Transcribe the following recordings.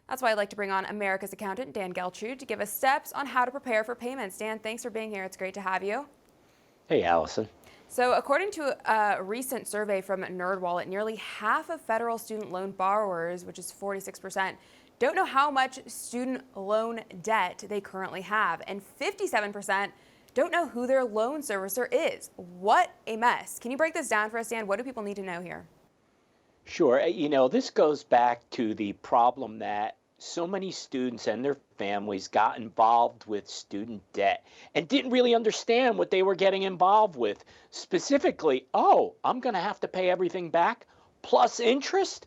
That's why I'd like to bring on America's accountant, Dan Geltrude, to give us steps on how to prepare for payments. Dan, thanks for being here. It's great to have you. Hey, Allison. So, according to a recent survey from NerdWallet, nearly half of federal student loan borrowers, which is 46%, don't know how much student loan debt they currently have, and 57% don't know who their loan servicer is. What a mess. Can you break this down for us, Dan? What do people need to know here? Sure. This goes back to the problem that so many students and their families got involved with student debt and didn't really understand what they were getting involved with. Specifically, oh, I'm going to have to pay everything back plus interest?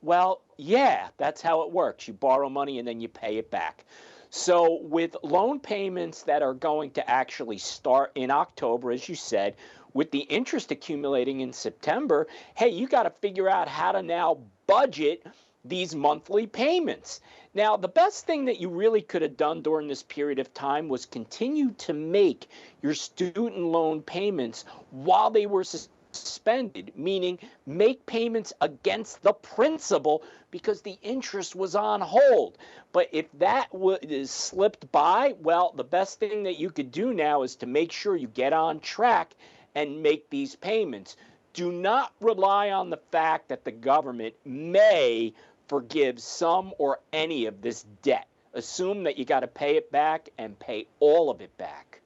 Well, yeah, that's how it works. You borrow money and then you pay it back. So, with loan payments that are going to actually start in October, as you said, with the interest accumulating in September, hey, you got to figure out how to now budget these monthly payments. Now, the best thing that you really could have done during this period of time was continue to make your student loan payments while they were suspended, meaning make payments against the principal because the interest was on hold. But if that is slipped by, well, the best thing that you could do now is to make sure you get on track and make these payments. Do not rely on the fact that the government may forgive some or any of this debt. Assume that you got to pay it back and pay all of it back.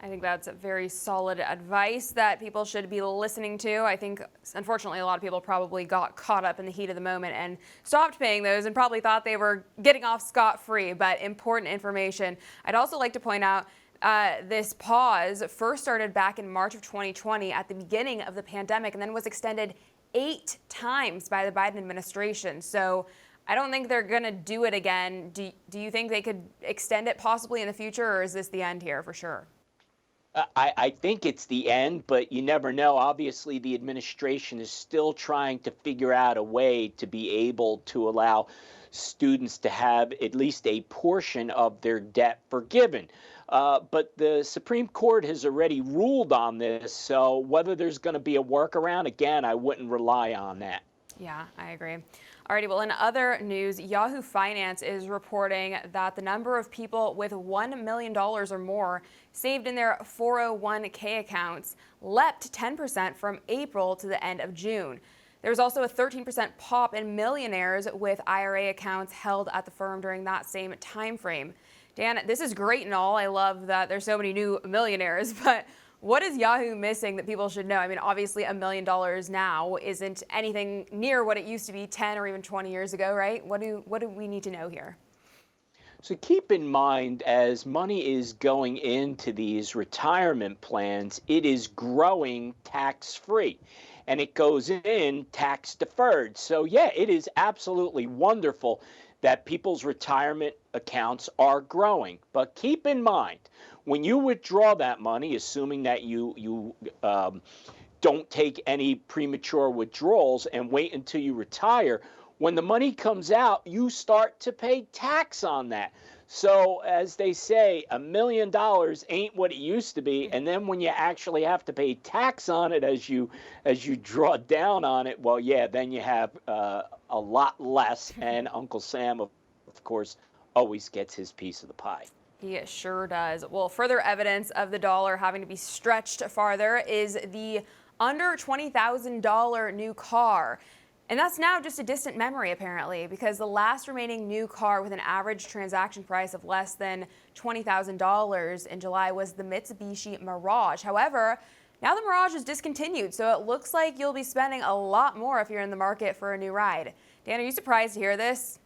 I think that's very solid advice that people should be listening to. I think, unfortunately, a lot of people probably got caught up in the heat of the moment and stopped paying those and probably thought they were getting off scot-free, but important information. I'd also like to point out this pause first started back in March of 2020 at the beginning of the pandemic and then was extended 8 times by the Biden administration. So I don't think they're going to do it again. Do you think they could extend it possibly in the future, or is this the end here for sure? I think it's the end, but you never know. Obviously, the administration is still trying to figure out a way to be able to allow students to have at least a portion of their debt forgiven. But the Supreme Court has already ruled on this, so whether there's going to be a workaround, again, I wouldn't rely on that. Yeah, I agree. Alrighty, well, in other news, Yahoo Finance is reporting that the number of people with $1 million or more saved in their 401k accounts leapt 10% from April to the end of June. There was also a 13% pop in millionaires with IRA accounts held at the firm during that same time frame. Dan, this is great and all. I love that there's so many new millionaires, but what is Yahoo missing that people should know? I mean, obviously $1 million now isn't anything near what it used to be 10 or even 20 years ago, right? What do we need to know here? So keep in mind, as money is going into these retirement plans, it is growing tax-free, and it goes in tax-deferred. So yeah, it is absolutely wonderful that people's retirement accounts are growing. But keep in mind, when you withdraw that money, assuming that you don't take any premature withdrawals and wait until you retire, when the money comes out, you start to pay tax on that. So as they say, $1 million ain't what it used to be. And then when you actually have to pay tax on it as you draw down on it, well, yeah, then you have a lot less. And Uncle Sam, of course, always gets his piece of the pie. He sure does. Well, further evidence of the dollar having to be stretched farther is the under $20,000 new car. And that's now just a distant memory, apparently, because the last remaining new car with an average transaction price of less than $20,000 in July was the Mitsubishi Mirage. However, now the Mirage is discontinued, so it looks like you'll be spending a lot more if you're in the market for a new ride. Dan, are you surprised to hear this?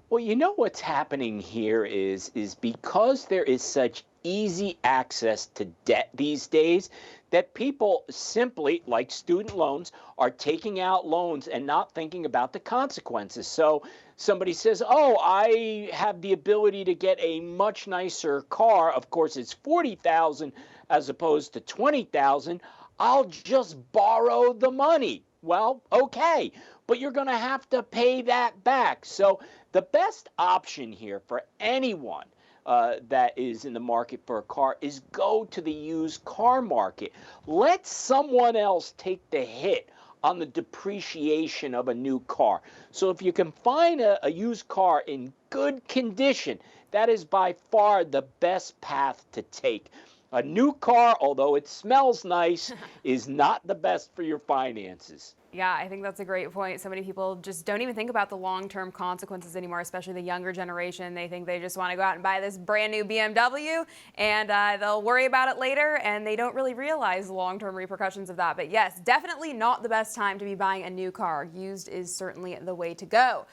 Well, you know what's happening here is because there is such easy access to debt these days that people simply, like student loans, are taking out loans and not thinking about the consequences. So somebody says, oh, I have the ability to get a much nicer car. Of course, it's $40,000 as opposed to $20,000. I'll just borrow the money. Well, okay, but you're going to have to pay that back. So the best option here for anyone that is in the market for a car is go to the used car market. Let someone else take the hit on the depreciation of a new car. So if you can find a used car in good condition, that is by far the best path to take. A new car, although it smells nice, is not the best for your finances. Yeah, I think that's a great point. So many people just don't even think about the long-term consequences anymore, especially the younger generation. They think they just want to go out and buy this brand new BMW and they'll worry about it later, and they don't really realize the long-term repercussions of that. But yes, definitely not the best time to be buying a new car. Used is certainly the way to go.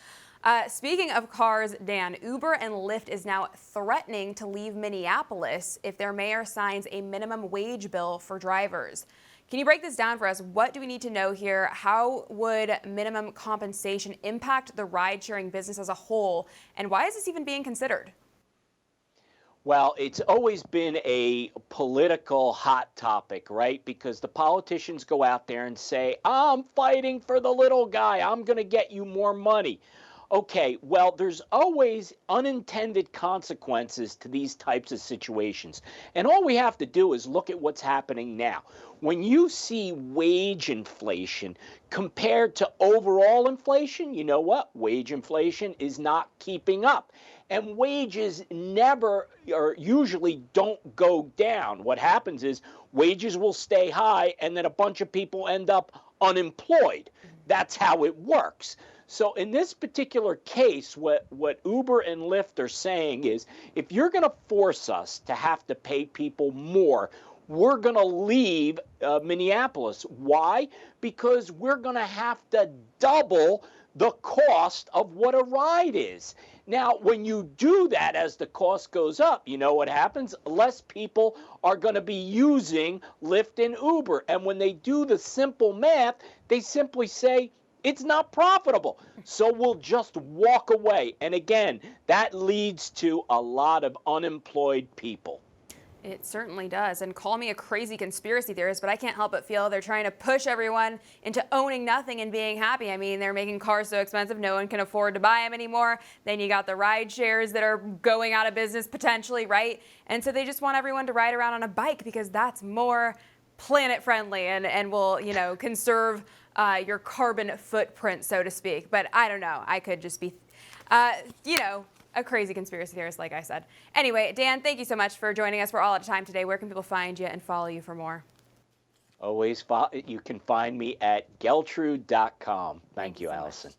Speaking of cars, Dan, Uber and Lyft is now threatening to leave Minneapolis if their mayor signs a minimum wage bill for drivers. Can you break this down for us? What do we need to know here? How would minimum compensation impact the ride-sharing business as a whole? And why is this even being considered? Well, it's always been a political hot topic, right? Because the politicians go out there and say, I'm fighting for the little guy. I'm going to get you more money. Okay, well, there's always unintended consequences to these types of situations. And all we have to do is look at what's happening now. When you see wage inflation compared to overall inflation, you know what? Wage inflation is not keeping up. And wages never or usually don't go down. What happens is wages will stay high and then a bunch of people end up unemployed. That's how it works. So in this particular case, what Uber and Lyft are saying is, if you're going to force us to have to pay people more, we're going to leave Minneapolis. Why? Because we're going to have to double the cost of what a ride is. Now, when you do that, as the cost goes up, you know what happens? Less people are going to be using Lyft and Uber. And when they do the simple math, they simply say, it's not profitable, so we'll just walk away. And again, that leads to a lot of unemployed people. It certainly does. And call me a crazy conspiracy theorist, but I can't help but feel they're trying to push everyone into owning nothing and being happy. I mean, they're making cars so expensive no one can afford to buy them anymore. Then you got the ride shares that are going out of business potentially, right? And so they just want everyone to ride around on a bike because that's more planet friendly and will, conserve your carbon footprint, so to speak. But I don't know. I could just be, a crazy conspiracy theorist, like I said. Anyway, Dan, thank you so much for joining us. We're all out of time today. Where can people find you and follow you for more? You can find me at geltrude.com. Thank you, so Allison. Much.